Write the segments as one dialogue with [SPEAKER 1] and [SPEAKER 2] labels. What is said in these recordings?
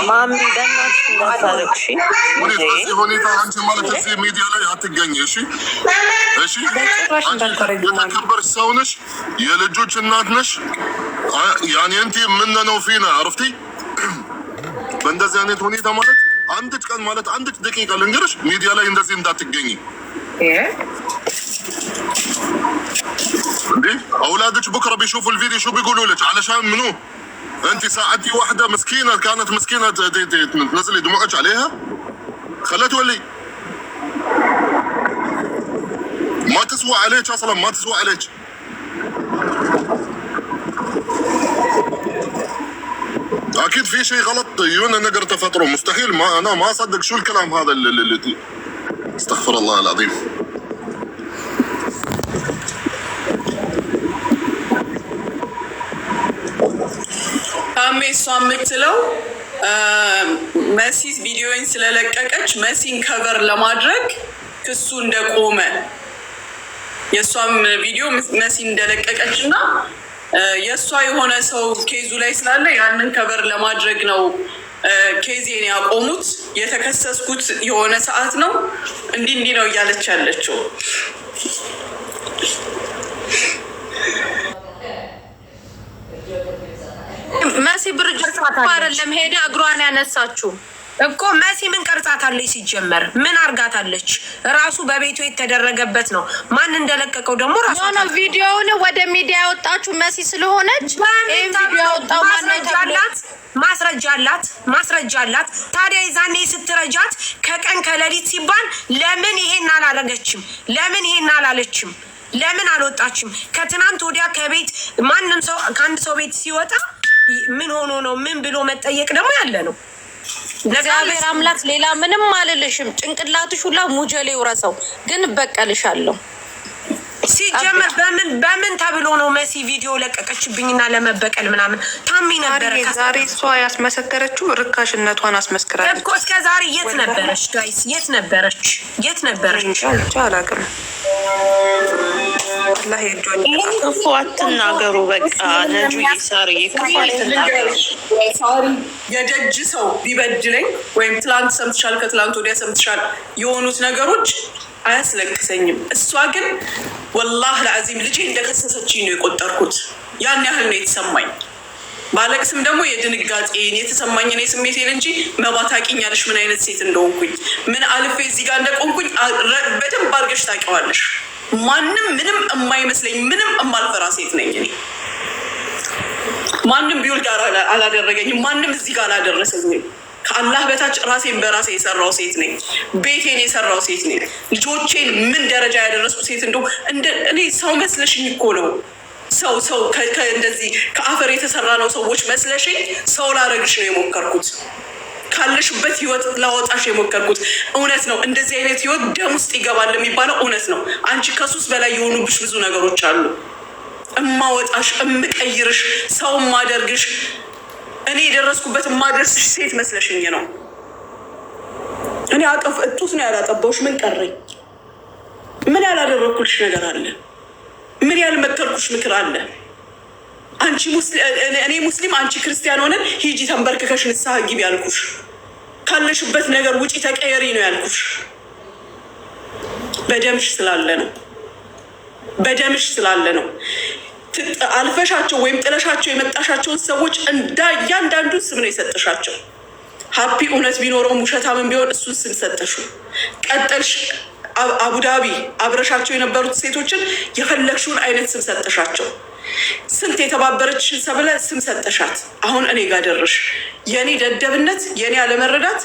[SPEAKER 1] ማሚ በእናትሽ እንዳታለቅሺ።
[SPEAKER 2] በዚህ ሁኔታ አንቺ ማለት እዚህ ሚዲያ ላይ አትገኝ። እሺ እሺ፣ የተከበርሽ ሰው ነሽ፣ የልጆች እናት ነሽ። ያኔ እንቲ ምን ነው ፊና አረፍቲ በእንደዚህ አይነት ሁኔታ ማለት አንድ ቀን ማለት አንድ ደቂቃ ልንገርሽ፣ ሚዲያ ላይ እንደዚህ እንዳትገኝ እንዴ። أولادك بكرة بيشوفوا الفيديو شو بيقولوا لك علشان منو؟ أنت ساعدتي واحدة مسكينة كانت مسكينة تنزلي دموعك عليها؟ خلت ولي ما تسوى عليك أصلا، ما تسوى عليك. أكيد في شيء غلط يونا نقدر تفطره، مستحيل. ما أنا ما أصدق شو الكلام هذا اللي استغفر الله العظيم.
[SPEAKER 3] እሷ የምትለው መሲስ ቪዲዮን ስለለቀቀች መሲን ከቨር ለማድረግ ክሱ እንደቆመ የእሷም ቪዲዮ መሲን እንደለቀቀች እና የእሷ የሆነ ሰው ኬዙ ላይ ስላለ ያንን ከቨር ለማድረግ ነው ኬዜን ያቆሙት። የተከሰስኩት የሆነ ሰዓት ነው እንዲህ ነው እያለች ያለችው።
[SPEAKER 4] መሲ ብርጅት አይደለም ሄደ እግሯን ያነሳችሁ እኮ መሲ ምን ቀርጻታለች? ሲጀመር ምን አርጋታለች? ራሱ በቤቱ የተደረገበት ነው። ማን እንደለቀቀው ደግሞ ራሱ ነው። ቪዲዮውን ወደ ሚዲያ ያወጣችሁ መሲ ስለሆነች ይሄን ቪዲዮ ያወጣው ማስረጃ አላት። ታዲያ ይዛኔ ስትረጃት ከቀን ከሌሊት ሲባል ለምን ይሄን አላረገችም? ለምን ይሄን አላለችም? ለምን አልወጣችም? ከትናንት ወዲያ ከቤት ማንም ሰው ከአንድ ሰው ቤት ሲወጣ ምን ሆኖ ነው ምን ብሎ መጠየቅ ደግሞ ያለ ነው። እግዚአብሔር አምላክ ሌላ ምንም አልልሽም። ጭንቅላትሽ ሁላ ሙጀሌ ውረሰው ግን በቀልሻለሁ። ሲጀመር በምን ተብሎ ነው መሲ ቪዲዮ ለቀቀችብኝና ለመበቀል ምናምን ታሚ ነበረ።
[SPEAKER 1] ዛሬ እሷ ያስመሰከረችው ርካሽነቷን አስመስክራለች
[SPEAKER 4] እኮ። እስከ ዛሬ የት ነበረች ጋይስ? የት ነበረች?
[SPEAKER 1] አላውቅም። አላህ ይጆኝ
[SPEAKER 5] ክፉ አትናገሩ። በቃ ነጁ ይሳሪ ክፉ አትናገሩ።
[SPEAKER 3] ሳሪ የደጅ ሰው ቢበድለኝ ወይም ትላንት ሰምትሻል ከትላንት ወዲያ ሰምትሻል የሆኑት ነገሮች አያስለቅሰኝም። እሷ ግን ወላሂ ለአዚም ልጄ እንደከሰሰችኝ ነው የቆጠርኩት። ያን ያህል ነው የተሰማኝ። ባለቅስም ደግሞ የድንጋጤን የተሰማኝን የስሜቴን እንጂ መባት ታውቂኛለሽ ምን አይነት ሴት እንደሆንኩኝ ምን አልፌ እዚህ ጋር እንደቆምኩኝ በደንብ አድርገሽ ታውቂዋለሽ። ማንም ምንም የማይመስለኝ ምንም የማልፈራ ሴት ነኝ እኔ። ማንም ቢውል ጋር አላደረገኝም። ማንም እዚህ ጋር አላደረሰኝም። ከአላህ በታች ራሴን በራሴ የሰራው ሴት ነኝ። ቤቴን የሰራው ሴት ነኝ። ልጆቼን ምን ደረጃ ያደረስኩ ሴት እኔ ሰው መስለሽኝ እኮ ነው። ሰው እንደዚህ ከአፈር የተሰራ ነው ሰዎች መስለሽኝ ሰው ላረግሽ ነው የሞከርኩት። ካለሽበት ህይወት ላወጣሽ የሞከርኩት እውነት ነው። እንደዚህ አይነት ህይወት ደም ውስጥ ይገባል የሚባለው እውነት ነው። አንቺ ከሱስ በላይ የሆኑብሽ ብዙ ነገሮች አሉ። እማወጣሽ፣ እምቀይርሽ፣ ሰው ማደርግሽ እኔ የደረስኩበት ማደርስሽ ሴት መስለሽኝ ነው። እኔ እጡት ነው ያላጠባውሽ። ምን ቀረኝ? ምን ያላደረኩልሽ ነገር አለ? ምን ያልመከርኩሽ ምክር አለ? እኔ ሙስሊም አንቺ ክርስቲያን ሆነን ሂጂ ተንበርክከሽ ንስሐ ግቢ ያልኩሽ። ካለሽበት ነገር ውጪ ተቀየሪ ነው ያልኩሽ። በደምሽ ስላለ ነው። አልፈሻቸው ወይም ጥለሻቸው የመጣሻቸውን ሰዎች እያንዳንዱን ስም ነው የሰጠሻቸው። ሀፒ እውነት ቢኖረውም ውሸታምን ቢሆን እሱን ስም ሰጠሹ። ቀጠልሽ አቡዳቢ አብረሻቸው የነበሩት ሴቶችን የፈለግሽውን አይነት ስም ሰጠሻቸው። ስንት የተባበረችሽን ሰብለ ስም ሰጠሻት። አሁን እኔ ጋር ደረሽ። የኔ ደደብነት የኔ አለመረዳት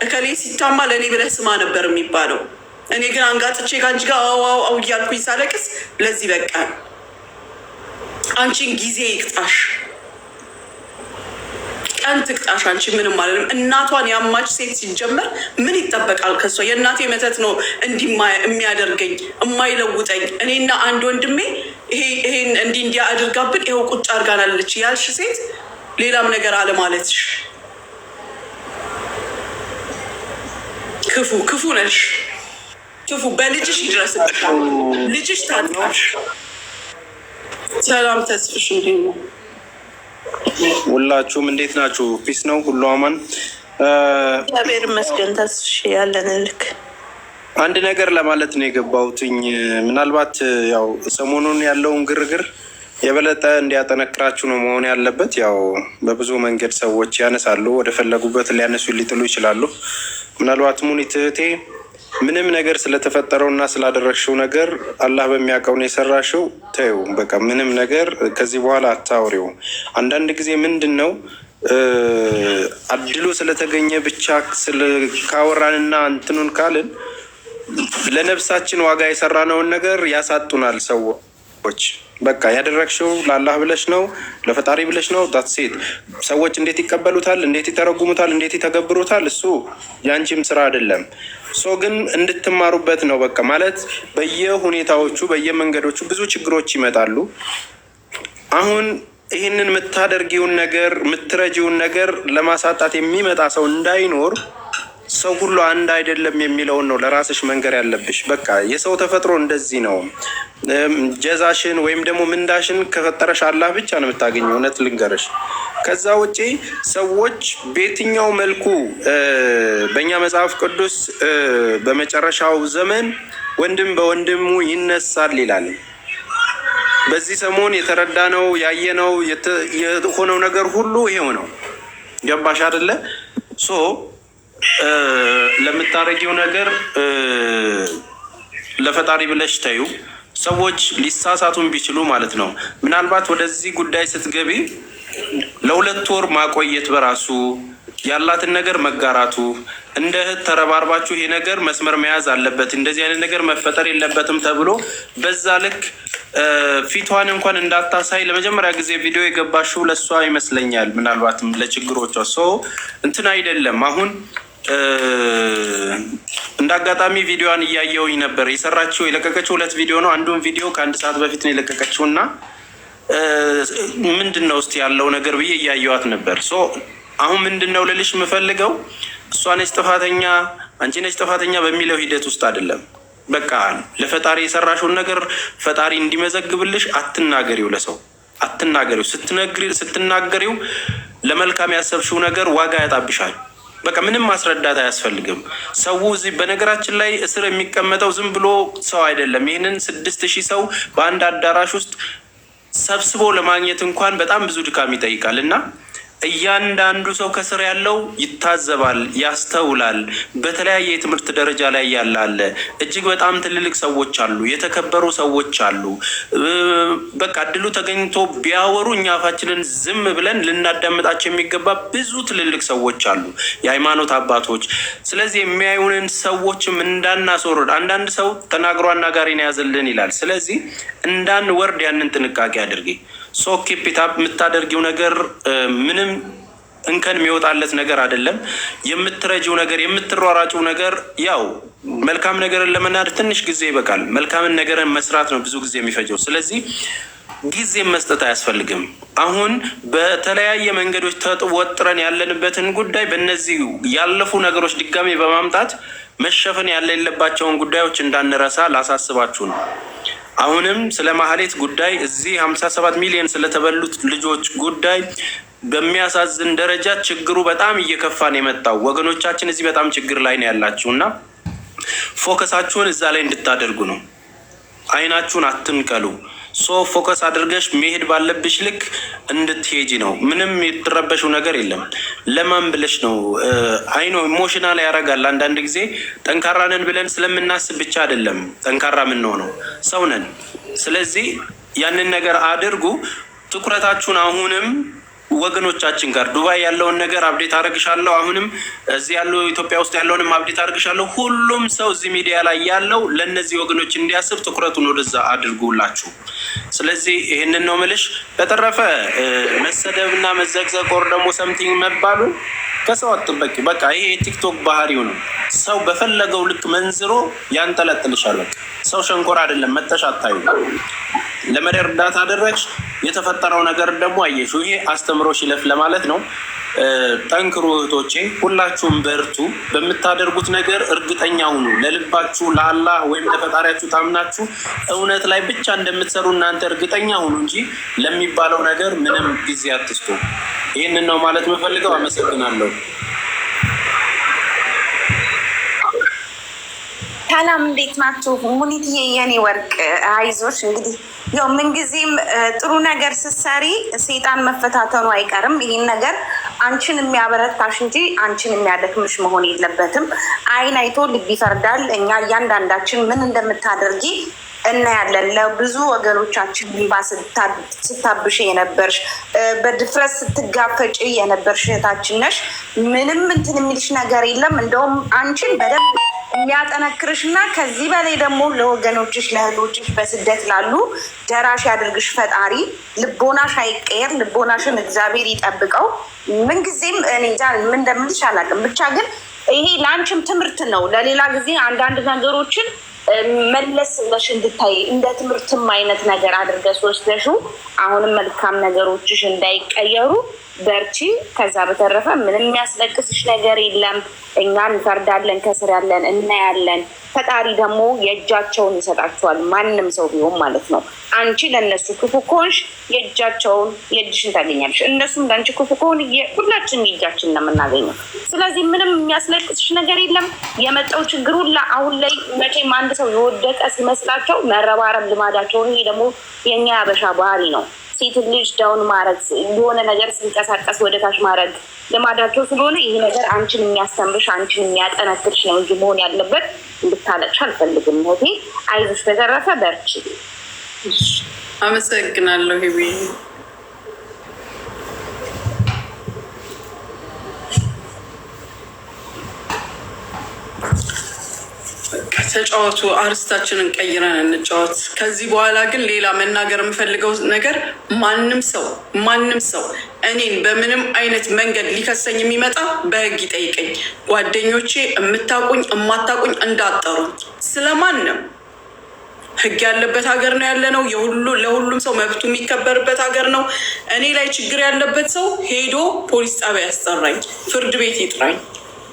[SPEAKER 3] እከሌ ሲታማ ለእኔ ብለህ ስማ ነበር የሚባለው። እኔ ግን አንጋጥቼ ከአንቺ ጋር አው እያልኩኝ ሳለቅስ ለዚህ በቃ። አንቺን ጊዜ ይቅጣሽ፣ ቀን ትቅጣሽ። አንቺ ምንም አለንም። እናቷን ያማች ሴት ሲጀመር ምን ይጠበቃል ከሷ? የእናቴ መተት ነው እንዲህ የሚያደርገኝ የማይለውጠኝ። እኔና አንድ ወንድሜ ይሄን እንዲህ አድርጋብን ይኸው ቁጭ አድርጋናለች ያልሽ ሴት ሌላም ነገር አለ ማለትሽ ክፉ ነሽ። ክፉ በልጅሽ ይድረስብሻል። ልጅሽ ታጥቃሽ። ሰላም ተስፍሽ እንዴት ነው?
[SPEAKER 6] ሁላችሁም እንዴት ናችሁ? ፒስ ነው ሁሉ አማን?
[SPEAKER 5] እግዚአብሔር ይመስገን። ተስሽ ያለን ልክ
[SPEAKER 6] አንድ ነገር ለማለት ነው የገባሁትኝ። ምናልባት ያው ሰሞኑን ያለውን ግርግር የበለጠ እንዲያጠነክራችሁ ነው መሆን ያለበት። ያው በብዙ መንገድ ሰዎች ያነሳሉ፣ ወደ ፈለጉበት ሊያነሱ ሊጥሉ ይችላሉ። ምናልባት ሙኒት እህቴ ምንም ነገር ስለተፈጠረውና ስላደረግሽው ነገር አላህ በሚያውቀው ነው የሰራሽው። ተይው በቃ ምንም ነገር ከዚህ በኋላ አታውሪው። አንዳንድ ጊዜ ምንድን ነው አድሎ ስለተገኘ ብቻ ካወራንና እንትኑን ካልን ለነፍሳችን ዋጋ የሰራነውን ነገር ያሳጡናል ሰዎች። በቃ ያደረግሽው ለአላህ ብለሽ ነው፣ ለፈጣሪ ብለሽ ነው። ዳትሴት ሰዎች እንዴት ይቀበሉታል፣ እንዴት ይተረጉሙታል፣ እንዴት ይተገብሩታል፣ እሱ የአንቺም ስራ አይደለም። ሶ ግን እንድትማሩበት ነው። በቃ ማለት በየሁኔታዎቹ በየመንገዶቹ ብዙ ችግሮች ይመጣሉ። አሁን ይህንን የምታደርጊውን ነገር የምትረጂውን ነገር ለማሳጣት የሚመጣ ሰው እንዳይኖር ሰው ሁሉ አንድ አይደለም የሚለውን ነው ለራስሽ መንገር ያለብሽ። በቃ የሰው ተፈጥሮ እንደዚህ ነው። ጀዛሽን ወይም ደግሞ ምንዳሽን ከፈጠረሽ አላህ ብቻ ነው የምታገኘው። እውነት ልንገርሽ። ከዛ ውጪ ሰዎች በየትኛው መልኩ በእኛ መጽሐፍ ቅዱስ በመጨረሻው ዘመን ወንድም በወንድሙ ይነሳል ይላል። በዚህ ሰሞን የተረዳነው ያየነው የሆነው ነገር ሁሉ ይሄው ነው። ገባሽ አይደለ? ሶ ለምታረጊው ነገር ለፈጣሪ ብለሽ ተዩ። ሰዎች ሊሳሳቱን ቢችሉ ማለት ነው። ምናልባት ወደዚህ ጉዳይ ስትገቢ ለ2 ወር ማቆየት በራሱ ያላትን ነገር መጋራቱ፣ እንደ እህት ተረባርባችሁ ይሄ ነገር መስመር መያዝ አለበት፣ እንደዚህ አይነት ነገር መፈጠር የለበትም ተብሎ በዛ ልክ ፊቷን እንኳን እንዳታሳይ ለመጀመሪያ ጊዜ ቪዲዮ የገባሽው ለሷ ይመስለኛል። ምናልባትም ለችግሮቿ ሰው እንትን አይደለም። አሁን እንደ አጋጣሚ ቪዲዮዋን እያየውኝ ነበር። የሰራችው የለቀቀችው 2 ቪዲዮ ነው። አንዱን ቪዲዮ ከ1 ሰዓት በፊት ነው የለቀቀችው እና ምንድን ነው እስቲ ያለው ነገር ብዬ እያየዋት ነበር። አሁን ምንድን ነው ልልሽ የምፈልገው እሷ ነች ጥፋተኛ አንቺ ነች ጥፋተኛ በሚለው ሂደት ውስጥ አይደለም። በቃ ለፈጣሪ የሰራሽውን ነገር ፈጣሪ እንዲመዘግብልሽ አትናገሪው፣ ለሰው አትናገሪው። ስትናገሪው ለመልካም ያሰብሽው ነገር ዋጋ ያጣብሻል። በቃ ምንም ማስረዳት አያስፈልግም። ሰው እዚህ በነገራችን ላይ እስር የሚቀመጠው ዝም ብሎ ሰው አይደለም። ይህንን 6000 ሰው በአንድ አዳራሽ ውስጥ ሰብስቦ ለማግኘት እንኳን በጣም ብዙ ድካም ይጠይቃል እና እያንዳንዱ ሰው ከስር ያለው ይታዘባል፣ ያስተውላል። በተለያየ የትምህርት ደረጃ ላይ ያላለ እጅግ በጣም ትልልቅ ሰዎች አሉ፣ የተከበሩ ሰዎች አሉ። በቃ እድሉ ተገኝቶ ቢያወሩ እኛ አፋችንን ዝም ብለን ልናዳምጣቸው የሚገባ ብዙ ትልልቅ ሰዎች አሉ፣ የሃይማኖት አባቶች። ስለዚህ የሚያዩንን ሰዎችም እንዳናስወርድ፣ አንዳንድ ሰው ተናግሮ አናጋሪን ያዘልን ይላል። ስለዚህ እንዳንወርድ ያንን ጥንቃቄ አድርጊ። ኬፒታፕ የምታደርጊው ነገር ምንም እንከን የሚወጣለት ነገር አይደለም። የምትረጂው ነገር የምትሯራጭው ነገር ያው መልካም ነገርን ለመናድ ትንሽ ጊዜ ይበቃል። መልካምን ነገርን መስራት ነው ብዙ ጊዜ የሚፈጀው። ስለዚህ ጊዜ መስጠት አያስፈልግም። አሁን በተለያየ መንገዶች ተወጥረን ያለንበትን ጉዳይ በእነዚህ ያለፉ ነገሮች ድጋሜ በማምጣት መሸፈን የሌለባቸውን ጉዳዮች እንዳንረሳ ላሳስባችሁ ነው። አሁንም ስለ ማህሌት ጉዳይ እዚህ 57 ሚሊዮን ስለተበሉት ልጆች ጉዳይ በሚያሳዝን ደረጃ ችግሩ በጣም እየከፋ ነው የመጣው። ወገኖቻችን እዚህ በጣም ችግር ላይ ነው ያላችሁ እና ፎከሳችሁን እዛ ላይ እንድታደርጉ ነው። አይናችሁን አትንቀሉ። ፎከስ አድርገሽ መሄድ ባለብሽ ልክ እንድትሄጂ ነው። ምንም የተረበሽው ነገር የለም። ለማን ብለሽ ነው? አይኖ ኢሞሽናል ያደርጋል አንዳንድ ጊዜ። ጠንካራ ነን ብለን ስለምናስብ ብቻ አይደለም ጠንካራ የምንሆነው፣ ሰው ነን። ስለዚህ ያንን ነገር አድርጉ። ትኩረታችሁን አሁንም ወገኖቻችን ጋር ዱባይ ያለውን ነገር አብዴት አድርግሻለሁ። አሁንም እዚህ ያለው ኢትዮጵያ ውስጥ ያለውንም አብዴት አድርግሻለሁ። ሁሉም ሰው እዚህ ሚዲያ ላይ ያለው ለእነዚህ ወገኖች እንዲያስብ ትኩረቱን ወደዛ አድርጉላችሁ። ስለዚህ ይህንን ነው ምልሽ። በተረፈ መሰደብና መዘግዘቅ ወር ደግሞ ሰምቲንግ መባሉን ከሰው አትጠበቂ። በቃ ይሄ የቲክቶክ ባህሪው ነው። ሰው በፈለገው ልክ መንዝሮ ያንጠለጥልሻል። በቃ ሰው ሸንኮራ አይደለም መተሽ አታዩ። ለመረዳት አደረግሽ የተፈጠረው ነገር ደግሞ አየሽ። ይሄ አስተምሮሽ ይለፍ ለማለት ነው። ጠንክሩ እህቶቼ፣ ሁላችሁም በርቱ። በምታደርጉት ነገር እርግጠኛ ሁኑ። ለልባችሁ ለአላህ ወይም ለፈጣሪያችሁ ታምናችሁ እውነት ላይ ብቻ እንደምትሰሩ እናንተ እርግጠኛ ሁኑ እንጂ ለሚባለው ነገር ምንም ጊዜ አትስጡ። ይህንን ነው ማለት የምፈልገው። አመሰግናለሁ።
[SPEAKER 7] ሰላም፣ እንዴት ናችሁ? ሙኒትዬ የኔ ወርቅ አይዞሽ። እንግዲህ ያው ምንጊዜም ጥሩ ነገር ስትሰሪ ሰይጣን መፈታተኑ አይቀርም። ይህን ነገር አንቺን የሚያበረታሽ እንጂ አንቺን የሚያደክምሽ መሆን የለበትም። አይን አይቶ ልብ ይፈርዳል። እኛ እያንዳንዳችን ምን እንደምታደርጊ እናያለን። ለብዙ ወገኖቻችን እንባ ስታብሽ የነበርሽ፣ በድፍረት ስትጋፈጭ የነበርሽ እህታችን ነሽ። ምንም እንትን የሚልሽ ነገር የለም። እንደውም አንቺን በደንብ የሚያጠነክርሽ እና ከዚህ በላይ ደግሞ ለወገኖችሽ ለእህቶችሽ በስደት ላሉ ደራሽ ያድርግሽ ፈጣሪ። ልቦናሽ አይቀየር፣ ልቦናሽን እግዚአብሔር ይጠብቀው። ምንጊዜም እኔ እንጃ ምን እንደምልሽ አላውቅም። ብቻ ግን ይሄ ለአንቺም ትምህርት ነው። ለሌላ ጊዜ አንዳንድ ነገሮችን መለስ ብለሽ እንድታይ እንደ ትምህርትም አይነት ነገር አድርገሽ ወስደሽው አሁንም መልካም ነገሮችሽ እንዳይቀየሩ በርቺ። ከዛ በተረፈ ምንም የሚያስለቅስሽ ነገር የለም። እኛ እንፈርዳለን፣ ከስር ያለን እናያለን። ፈጣሪ ደግሞ የእጃቸውን ይሰጣቸዋል፣ ማንም ሰው ቢሆን ማለት ነው። አንቺ ለእነሱ ክፉ ከሆንሽ የእጅሽን ታገኛለሽ። እነሱም ለአንቺ ክፉ ከሆን ሁላችንም የእጃችን ነው የምናገኘው። ስለዚህ ምንም የሚያስለቅስሽ ነገር የለም። የመጣው ችግር ሁላ አሁን ላይ መቼም አንድ ሰው የወደቀ ሲመስላቸው መረባረብ ልማዳቸውን፣ ይሄ ደግሞ የእኛ ያበሻ ባህሪ ነው። ሴት ልጅ ዳውን ማድረግ፣ የሆነ ነገር ሲንቀሳቀስ ወደ ታች ማድረግ ልማዳቸው ስለሆነ ይህ ነገር አንቺን የሚያስተምርሽ አንቺን የሚያጠነክርሽ ነው እንጂ መሆን ያለበት እንድታለቅሽ አልፈልግም። ሆቴ አይዞሽ፣ በተረፈ በርቺ።
[SPEAKER 3] አመሰግናለሁ ሂዊ። ተጫወቱ፣ አርስታችንን ቀይረን እንጫወት። ከዚህ በኋላ ግን ሌላ መናገር የምፈልገው ነገር ማንም ሰው እኔን በምንም አይነት መንገድ ሊከሰኝ የሚመጣ በህግ ይጠይቀኝ። ጓደኞቼ የምታቁኝ የማታቁኝ እንዳጠሩኝ ስለማንም ህግ ያለበት ሀገር ነው ያለ ነው። ለሁሉም ሰው መብቱ የሚከበርበት ሀገር ነው። እኔ ላይ ችግር ያለበት ሰው ሄዶ ፖሊስ ጣቢያ ያስጠራኝ፣ ፍርድ ቤት ይጥራኝ።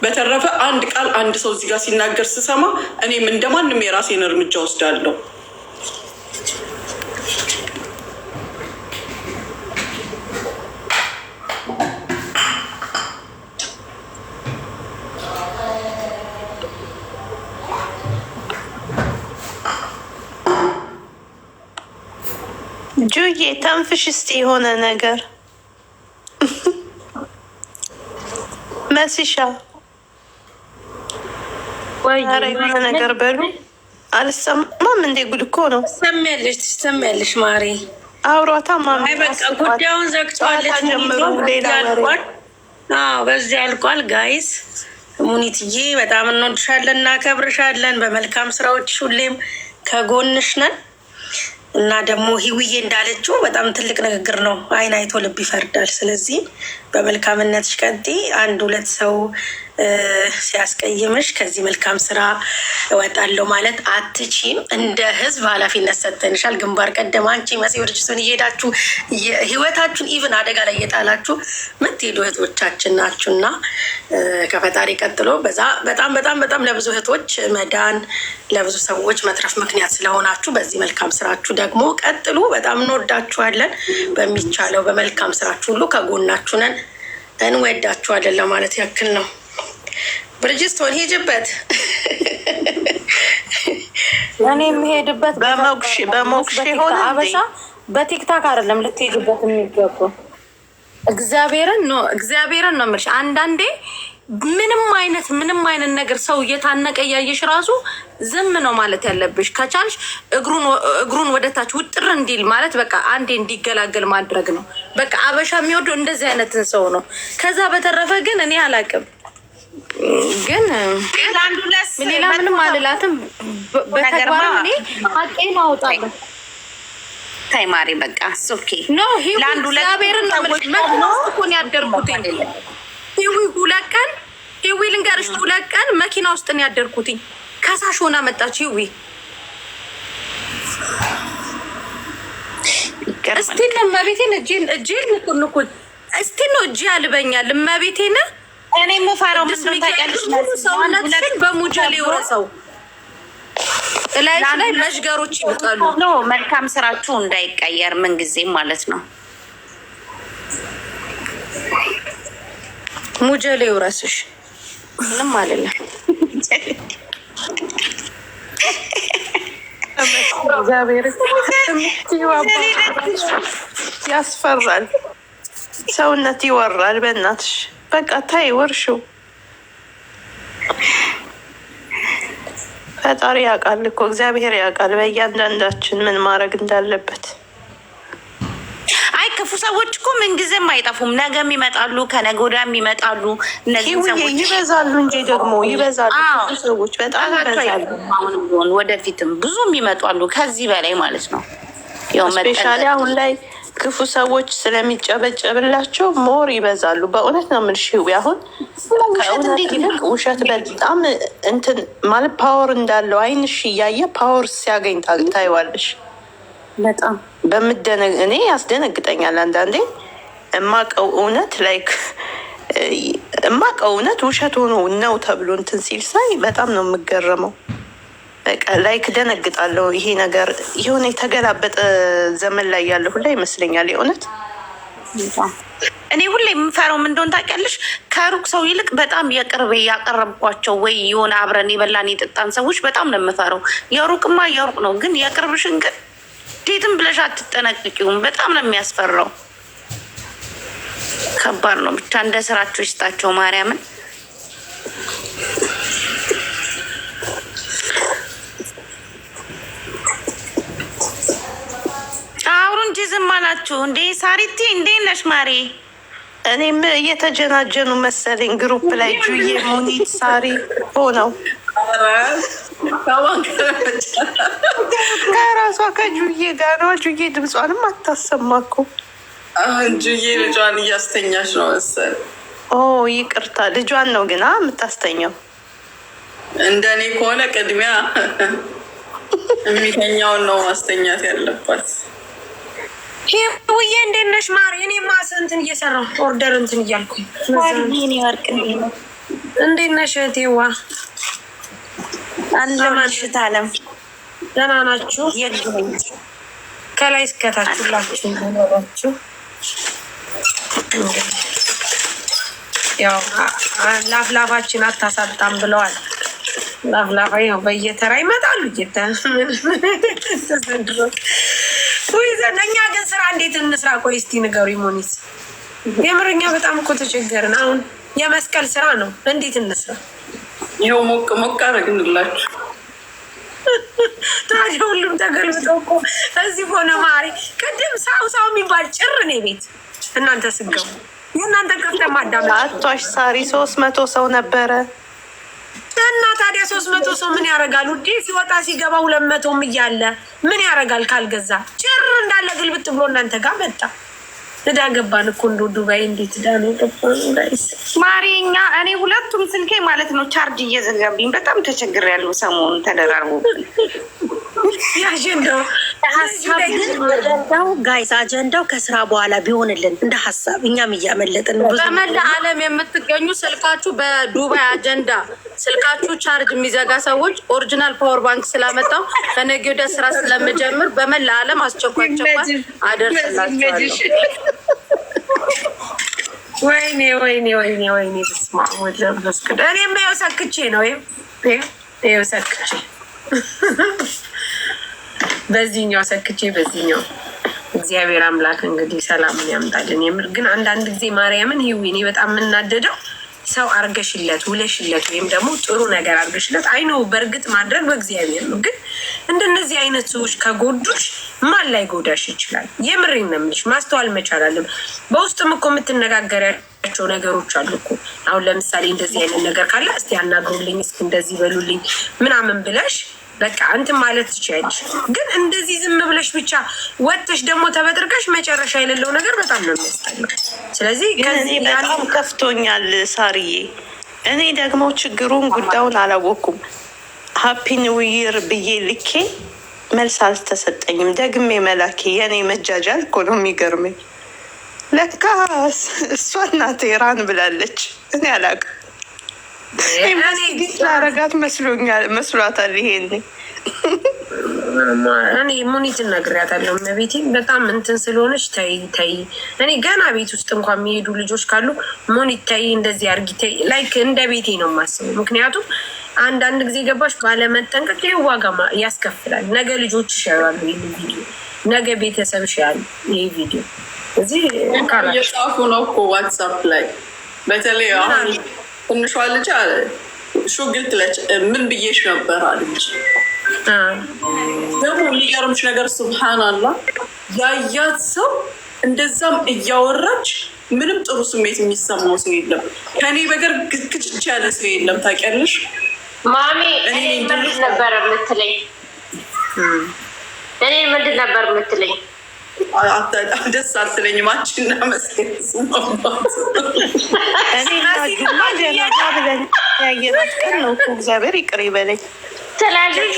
[SPEAKER 3] በተረፈ አንድ ቃል አንድ ሰው እዚህ ጋር ሲናገር ስሰማ እኔም እንደማንም የራሴን እርምጃ ወስዳለሁ።
[SPEAKER 5] ጁዬ ተንፍሽ እስቲ የሆነ ነገር መሲሻ የሆነ ነገር በሉ። አልሰማም እንዴ? ጉድ እኮ ነው።
[SPEAKER 4] ትሰሚያለሽ ማሪ
[SPEAKER 5] አውሯታ ማሚ
[SPEAKER 4] በቃ ጉዳዩን ዘግተዋለች። በዚህ አልቋል። ጋይስ ሙኒትዬ በጣም እንወድሻለን፣ እናከብርሻለን። በመልካም ስራዎች ሁሌም ከጎንሽ ነን እና ደግሞ ሂዊዬ እንዳለችው በጣም ትልቅ ንግግር ነው። አይን አይቶ ልብ ይፈርዳል። ስለዚህ በመልካምነትሽ ቀጥይ። አንድ ሁለት ሰው ሲያስቀይምሽ ከዚህ መልካም ስራ እወጣለሁ ማለት አትችም። እንደ ህዝብ ኃላፊነት ሰጥተንሻል። ግንባር ቀደም አንቺ መሲ ድርጅቱን እየሄዳችሁ ህይወታችሁን ኢቭን አደጋ ላይ እየጣላችሁ ምትሄዱ እህቶቻችን ናችሁና ከፈጣሪ ቀጥሎ በዛ በጣም በጣም በጣም ለብዙ እህቶች መዳን ለብዙ ሰዎች መትረፍ ምክንያት ስለሆናችሁ በዚህ መልካም ስራችሁ ደግሞ ቀጥሉ። በጣም እንወዳችኋለን። በሚቻለው በመልካም ስራችሁ ሁሉ ከጎናችሁ ነን። እንወዳችኋለን ለማለት ያክል ነው። ብርጅስቶን ሄጅበት።
[SPEAKER 8] እኔ የምሄድበት
[SPEAKER 5] በሞክሽ ሆነ
[SPEAKER 8] አበሻ በቲክታክ አይደለም ልትሄጅበት የሚገባው። እግዚአብሔርን ነው የምልሽ። አንዳንዴ ምንም አይነት ነገር ሰው እየታነቀ እያየሽ ራሱ ዝም ነው ማለት ያለብሽ። ከቻልሽ እግሩን ወደታች ውጥር እንዲል ማለት በቃ አንዴ እንዲገላገል ማድረግ ነው። በቃ አበሻ የሚወደው እንደዚህ አይነትን ሰው ነው። ከዛ በተረፈ ግን እኔ አላቅም፣ ግን ሌላ ምንም አልላትም። በተግባር እኔ ሀቄን አውጣለሁ።
[SPEAKER 7] ታይማሪ በቃ ኦኬ
[SPEAKER 8] ኖ እግዚአብሔርን ነው መኪና ውስጥ እኮ ነው ያደርኩት። ሂዊ 2 ቀን ሂዊ ልንገርሽ 2 ቀን መኪና ውስጥ ነው ያደርኩት። ከሳሽ ሆና መጣች ሂዊ።
[SPEAKER 7] የሚገርም
[SPEAKER 8] እስቲ ነው እመቤቴን እጄን ንኩን እስቲ ነው እጄ ያልበኛል እመቤቴን
[SPEAKER 7] እኔ የምፈራው ምንድን ነው ታውቂያለሽ?
[SPEAKER 8] ሰውነትሽን በሙጀሌ ወረሰው ላይ መሽገሮች ይብቀሉ
[SPEAKER 7] ነው መልካም ስራችሁ እንዳይቀየር ምንጊዜም ማለት ነው።
[SPEAKER 8] ሙጀሌ ወረስሽ ምንም አይደለም።
[SPEAKER 5] ያስፈራል። ሰውነት ይወራል። በእናትሽ በቃ ታይ ወርሽው። ፈጣሪ ያውቃል እኮ እግዚአብሔር ያውቃል በእያንዳንዳችን ምን ማድረግ እንዳለበት።
[SPEAKER 7] አይ ክፉ ሰዎች እኮ ምንጊዜም አይጠፉም። ነገም ይመጣሉ፣ ከነገ ወዲያም ይመጣሉ። እነዚህ ሰዎች
[SPEAKER 5] ይበዛሉ እንጂ ደግሞ ይበዛሉ። ክፉ ሰዎች በጣም ይበዛሉ።
[SPEAKER 7] አሁንም ቢሆን ወደፊትም ብዙም ይመጣሉ ከዚህ በላይ ማለት ነው።
[SPEAKER 5] ስፔሻሊ አሁን ላይ ክፉ ሰዎች ስለሚጨበጨብላቸው ሞር ይበዛሉ። በእውነት ነው የምልሽ። አሁን ከእውነት ይልቅ ውሸት በጣም እንትን ማለት ፓወር እንዳለው አይንሽ እያየ ፓወር ሲያገኝ ታይዋለሽ።
[SPEAKER 7] በጣም
[SPEAKER 5] እኔ ያስደነግጠኛል አንዳንዴ እማቀው እውነት ላይክ እማቀው ውሸት ሆኖ ነው ተብሎ እንትን ሲል ሳይ በጣም ነው የምገረመው። ላይክ ደነግጣለሁ። ይሄ ነገር የሆነ የተገላበጠ ዘመን ላይ ያለ ሁላ ይመስለኛል። የእውነት
[SPEAKER 7] እኔ ሁሌ የምፈራው ምን እንደሆነ ታውቂያለሽ? ከሩቅ ሰው ይልቅ በጣም የቅርብ ያቀረብኳቸው ወይ የሆነ አብረን የበላን የጠጣን ሰዎች በጣም ነው የምፈራው። የሩቅማ የሩቅ ነው፣ ግን የቅርብሽን ግን እንዴትም ብለሽ አትጠነቅቂውም። በጣም ነው የሚያስፈራው። ከባድ ነው። ብቻ እንደ ስራቸው ይስጣቸው ማርያምን። አውሩ እንጂ ዝም አላችሁ እንዴ? ሳሪቲ እንዴት ነሽ ማሬ?
[SPEAKER 5] እኔም እየተጀናጀኑ መሰለኝ ግሩፕ ላይ ጁዬ፣ ሙኒት፣ ሳሪ ሆነው ከራሷ ከጁዬ ጋር ነው። ጁዬ ድምጿንም አታሰማኩ።
[SPEAKER 3] ጁዬ ልጇን እያስተኛች ነው መሰል።
[SPEAKER 5] ይቅርታ ልጇን ነው ግና የምታስተኛው።
[SPEAKER 3] እንደኔ ከሆነ ቅድሚያ የሚተኛውን ነው ማስተኛት ያለባት።
[SPEAKER 4] ውዬ እንዴት ነሽ ማሪ? እኔ ማስ እንትን እየሰራሁ ኦርደር እንትን እያልኩኝ
[SPEAKER 7] ወርቅ
[SPEAKER 4] እንዴት ነሽ እህቴዋ?
[SPEAKER 7] አንለማሽት አለም
[SPEAKER 4] ደህና ናችሁ? ከላይ እስከታችሁላችሁ ናችሁ። ያው ላፍላፋችን አታሳጣም ብለዋል። ላፍላፋ ያው በየተራ ይመጣሉ። እኛ ግን ስራ እንዴት እንስራ? ቆይ እስቲ ንገሩኝ ሞኒት። የምርኛ በጣም እኮ ተቸገርን። አሁን የመስቀል ስራ ነው። እንዴት እንስራ?
[SPEAKER 3] ይኸው ሞቅ ሞቅ አደረግንላችሁ።
[SPEAKER 4] ታዲያ ሁሉም ተገልብጠው እኮ እዚህ ሆነ ማሪ። ቅድም ሳው የሚባል ጭር እኔ ቤት እናንተ ስገቡ የእናንተ ከፍተ ማዳመጥ
[SPEAKER 5] አቷሽ ሳሪ 300 ሰው ነበረ
[SPEAKER 4] እና ታዲያ 300 ሰው ምን ያደርጋል? ውዴ ሲወጣ ሲገባ 200ም እያለ ምን ያደርጋል? ካልገዛ ጭር እንዳለ ግልብጥ ብሎ እናንተ ጋር መጣ። እዳ ገባን እኮ እንዶ ዱባይ እንዴት እዳ ነው ገባን ጋይስ።
[SPEAKER 7] ማሪኛ እኔ ሁለቱም ስልኬ ማለት ነው ቻርጅ እየዘጋብኝ በጣም ተቸግሬያለሁ። ሰሞኑን ተደራርቦብኝ
[SPEAKER 4] ያጀንዳው
[SPEAKER 9] ሀሳብ አጀንዳው ጋይስ አጀንዳው ከስራ በኋላ ቢሆንልን እንደ ሀሳብ እኛም እያመለጥን ነው።
[SPEAKER 8] በመላ ዓለም የምትገኙ ስልካችሁ በዱባይ አጀንዳ ስልካችሁ ቻርጅ የሚዘጋ ሰዎች ኦሪጂናል ፓወር ባንክ ስላመጣው ከነገ ወዲያ ስራ ስለምጀምር በመላ ዓለም አስቸኳይ አደርስላችኋለሁ።
[SPEAKER 4] ወይኔ በስመ አብ ወወልድ ወመንፈስ ቅዱስ። እኔማ ያው ሰክቼ ነው ይኸው ሰክቼ በዚህኛው ሰክቼ በዚህኛው እግዚአብሔር አምላክ እንግዲህ ሰላምን ያምጣልን። የምር ግን አንዳንድ ጊዜ ማርያምን እኔ በጣም የምናደደው ሰው አርገሽለት ውለሽለት ወይም ደግሞ ጥሩ ነገር አርገሽለት አይኖ በእርግጥ ማድረግ በእግዚአብሔር ነው። ግን እንደነዚህ አይነት ሰዎች ከጎዱሽ ማን ላይ ጎዳሽ ይችላል? የምሬን ነው የምልሽ። ማስተዋል መቻል አለብን። በውስጥም እኮ የምትነጋገሪያቸው ነገሮች አሉ እኮ። አሁን ለምሳሌ እንደዚህ አይነት ነገር ካለ እስቲ ያናግሩልኝ፣ እስኪ እንደዚህ በሉልኝ ምናምን ብለሽ በቃ እንትን ማለት ትችያለሽ። ግን እንደዚህ ዝም ብለሽ ብቻ ወጥተሽ ደግሞ ተበጥርቀሽ መጨረሻ የሌለው ነገር በጣም ነው የሚያስጠላው። ስለዚህ
[SPEAKER 5] ከዚህ በጣም ከፍቶኛል ሳርዬ። እኔ ደግሞ ችግሩን ጉዳዩን አላወኩም። ሀፒ ኒው ይር ብዬ ልኬ መልስ አልተሰጠኝም። ደግሜ መላኬ የኔ መጃጃል እኮ ነው የሚገርመኝ። ለካ እሷ እናቴ ራን ብላለች። እኔ አላውቅም። ላረጋት መስሏታል። ይሄኔ
[SPEAKER 4] እኔ ሙኒትን ነግሬያታለሁ። መቤቴ በጣም እንትን ስለሆነች ተይ ተይ። እኔ ገና ቤት ውስጥ እንኳን የሚሄዱ ልጆች ካሉ ሙኒት ተይ፣ እንደዚህ አርጊ ተይ። ላይክ እንደ ቤቴ ነው የማስበው። ምክንያቱም አንዳንድ ጊዜ ገባሽ ባለመጠንቀቅ ይህ ዋጋ ያስከፍላል። ነገ ልጆች ይሻላሉ ይህ ቪዲዮ፣ ነገ ቤተሰብ ይሻላል ይህ ቪዲዮ። እዚህ
[SPEAKER 3] እየጻፉ ነው እኮ ዋትሳፕ ላይ በተለይ አሁን ትንሿ ልጅ ሹግልት ለች ምን ብዬሽ ነበር አለች። ደግሞ የሚገርምሽ ነገር ሱብሃንአላህ ያያት ሰው እንደዛም እያወራች ምንም ጥሩ ስሜት የሚሰማው ሰው የለም። ከኔ በገር ግጭጭ ያለ ሰው የለም። ታውቂያለሽ
[SPEAKER 10] ማሚ እኔ ምንድን ነበር የምትለኝ? እኔ ምንድን ነበር የምትለኝ?
[SPEAKER 3] ደስ አትለኝም። አንቺና መስገን
[SPEAKER 5] ያየናት ቀን ነው እኮ እግዚአብሔር ይቅር ይበለኝ
[SPEAKER 10] ትላለች።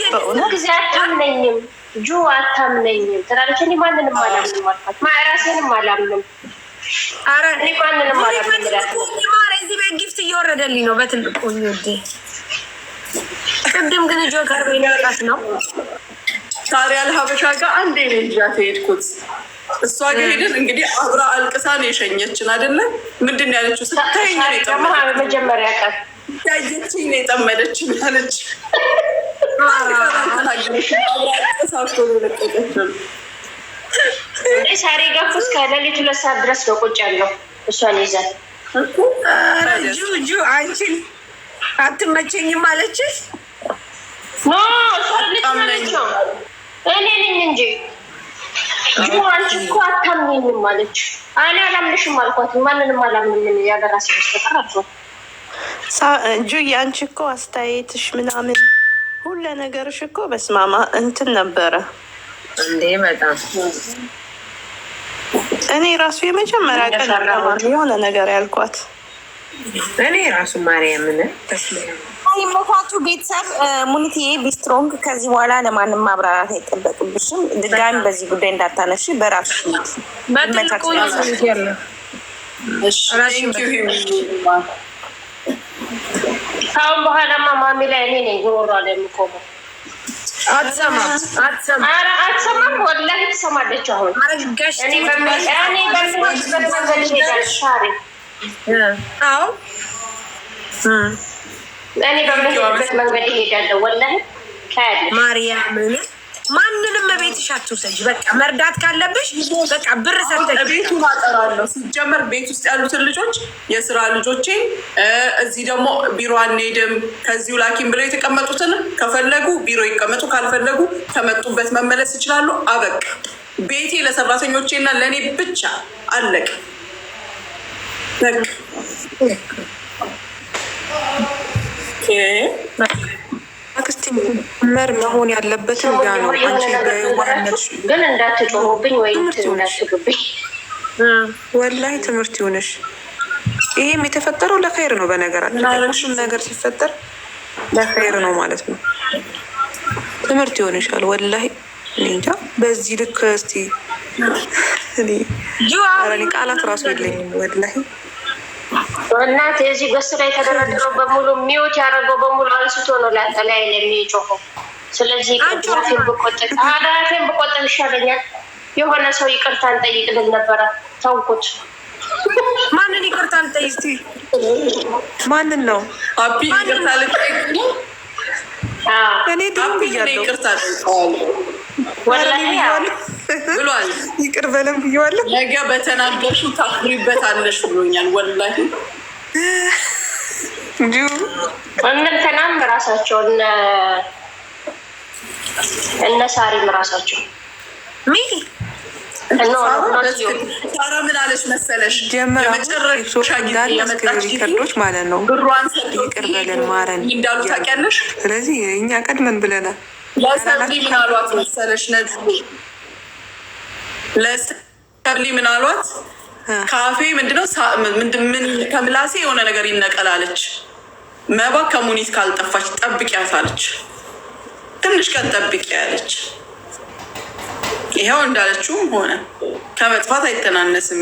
[SPEAKER 10] ጊዜ አታምነኝም ጁ አታምነኝም ትላለች። እኔ ማንንም አላምንም አልኳት። ራሴንም አላምንም።
[SPEAKER 4] ኧረ
[SPEAKER 10] እኔ ማንንም አላምንም።
[SPEAKER 4] እዚህ ቤት ጊፍት እየወረደልኝ ነው በትልቁ ውዴ። ቅድም ግን ጆከር ቤት ነው
[SPEAKER 3] ታዲያ ለሀበሻ ጋር አንዴ ነው ይዣት የሄድኩት። እሷ ጋር ሄደን እንግዲህ አብራ አልቅሳን የሸኘችን አይደለ? ምንድን ነው ያለችው? ስታይኝ ነው የጠመደችኝ።
[SPEAKER 10] መጀመሪያ ቀን
[SPEAKER 3] ያየችኝ ነው የጠመደችኝ ያለች።
[SPEAKER 10] ሳሪ ገፉ እስከ ሌሊት 2 ሰዓት ድረስ ነው ቁጭ ያለው እሷን ይዘን።
[SPEAKER 4] ጁ አንቺን አትመቸኝም አለችሽ?
[SPEAKER 10] ኖ እሷ ልትመለች ነው እኔ ነኝ እንጂ ጁ አንቺ እኮ አታምኝም አለች። እኔ አላምንሽም አልኳት። ማንንም አላምንም ያለ ራሴ በስተቀር አልኳት።
[SPEAKER 5] ጁ አንቺ እኮ አስተያየትሽ ምናምን ሁሉ ነገርሽ እኮ በስማማ እንትን ነበረ
[SPEAKER 4] እንዴ በጣም
[SPEAKER 5] እኔ ራሱ የመጀመሪያ ቀን የሆነ ነገር ያልኳት
[SPEAKER 4] እኔ ራሱ ማርያምን
[SPEAKER 7] ይመታቱ ቤተሰብ ሙኒትዬ ቢስትሮንግ። ከዚህ በኋላ ለማንም ማብራራት አይጠበቅብሽም። ድጋሚ በዚህ ጉዳይ እንዳታነሺ በራሱ
[SPEAKER 4] በትልቁ ያለ
[SPEAKER 10] ካሁን በኋላማ ማሚ ላይ እኔ ነኝ ዞሯ ላይ የምቆመው። አትሰማም ወላሂ ትሰማለች። አሁን እኔ በምሄድበት መንገድ ሄዳለሁ። ሳሪ እኔ በምሄድበት መንገድ ሄዳለሁ። ወላሂ ታያለሽ
[SPEAKER 4] ማርያምን። ማንንም ቤትሽ አትውሰጂ። በቃ መርዳት ካለብሽ በቃ ብር ሰጥተሽ
[SPEAKER 3] ቤቱን አጠራለሁ። ሲጀመር ቤት ውስጥ ያሉትን ልጆች የስራ ልጆቼን እዚህ ደግሞ ቢሮ አንሄድም ከዚሁ ላኪም ብለው የተቀመጡትን ከፈለጉ ቢሮ ይቀመጡ፣ ካልፈለጉ ከመጡበት መመለስ ይችላሉ። አበቃ። ቤቴ ለሰራተኞቼ እና ለእኔ ብቻ አለቅ።
[SPEAKER 1] አክስቴ መር መሆን ያለበትን ያ ነው። አንቺ በዋህነት
[SPEAKER 10] ግን እንዳትጮሁብኝ ወይ እንዳትሉብኝ።
[SPEAKER 1] ወላሂ ትምህርት ይሆንሽ። ይሄም የተፈጠረው ለኸይር ነው። በነገራችን ሁሉም ነገር ሲፈጠር ለኸይር ነው ማለት ነው። ትምህርት ይሆንሻል። ወላሂ እኔ እንጃ በዚህ ልክ እስቲ እኔ ቃላት ራሱ የለኝም ወላሂ።
[SPEAKER 10] እናት የዚህ በስራ የተደረደረው በሙሉ ሚውት ያደረገው በሙሉ አንስቶ ነው ላይ የሚጮኸው። ስለዚህ ራሴን ብቆጥብ ይሻለኛል። የሆነ ሰው ይቅርታ እንጠይቅልን ነበረ። ተውኩት።
[SPEAKER 4] ማንን ይቅርታ እንጠይቅ?
[SPEAKER 1] ማንን ነው
[SPEAKER 3] አቢ ይቅርታ ልጠይቅ ነው?
[SPEAKER 1] እኔ ድሮም ብያለሁ
[SPEAKER 3] ይቅርታ
[SPEAKER 10] ወላሂ
[SPEAKER 3] ብሏል።
[SPEAKER 1] ይቅር በለም ብዬዋለሁ።
[SPEAKER 3] ነገ በተናገርሽው ታፍሪበታለሽ ብሎኛል። ወላሂ
[SPEAKER 10] እንተናም ራሳቸው እነ ሳሪም ራሳቸው
[SPEAKER 3] ሳራ ምን አለች መሰለሽ?
[SPEAKER 1] የመጨረሻ ጊዜ የመጣች ሪከርዶች ማለት ነው
[SPEAKER 3] ብሯን
[SPEAKER 1] ይቅር በለን ማረን
[SPEAKER 3] እንዳሉ ታውቂያለሽ።
[SPEAKER 1] ስለዚህ እኛ ቀድመን ብለናል።
[SPEAKER 3] ለሰብሊ ምን አሏት መሰለሽ? ለሰብሊ ምን አሏት? ካፌ ምንድነው ምን ከምላሴ የሆነ ነገር ይነቀላለች። መባ ከሙኒት ካልጠፋች ጠብቂያት አለች። ትንሽ ቀን ጠብቂ ያለች። ይኸው እንዳለችውም ሆነ ከመጥፋት አይተናነስም።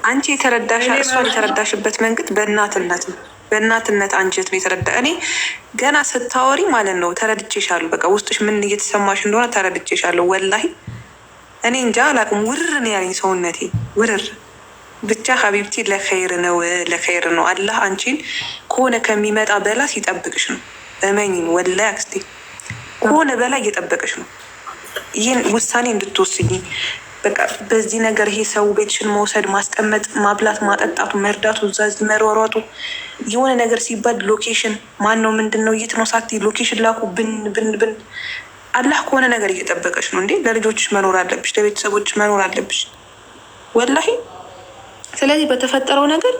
[SPEAKER 1] አንቺ እሷን የተረዳሽበት መንገድ በእናትነት ነው። በእናትነት አንጀት ነው የተረዳ። እኔ ገና ስታወሪ ማለት ነው ተረድቼሻለሁ። በቃ ውስጥሽ ምን እየተሰማሽ እንደሆነ ተረድቼሻለሁ። ወላሂ እኔ እንጃ አላውቅም። ውርር ነው ያለኝ ሰውነቴ ውርር። ብቻ ሀቢብቲ ለኸይር ነው ለኸይር ነው። አላህ አንቺን ከሆነ ከሚመጣ በላት ይጠብቅሽ ነው። እመኝን ወላሂ አክስቴ ከሆነ በላይ እየጠበቅሽ ነው። ይህን ውሳኔ እንድትወስኝ በቃ በዚህ ነገር ይሄ ሰው ቤትሽን መውሰድ፣ ማስቀመጥ፣ ማብላት፣ ማጠጣቱ፣ መርዳቱ፣ እዛ መሯሯጡ የሆነ ነገር ሲባል ሎኬሽን ማን ነው ምንድን ነው የት ነው ሳት ሎኬሽን ላኩ ብን አላህ ከሆነ ነገር እየጠበቀሽ ነው እንዴ። ለልጆችሽ መኖር አለብሽ፣ ለቤተሰቦችሽ መኖር አለብሽ ወላሂ። ስለዚህ በተፈጠረው ነገር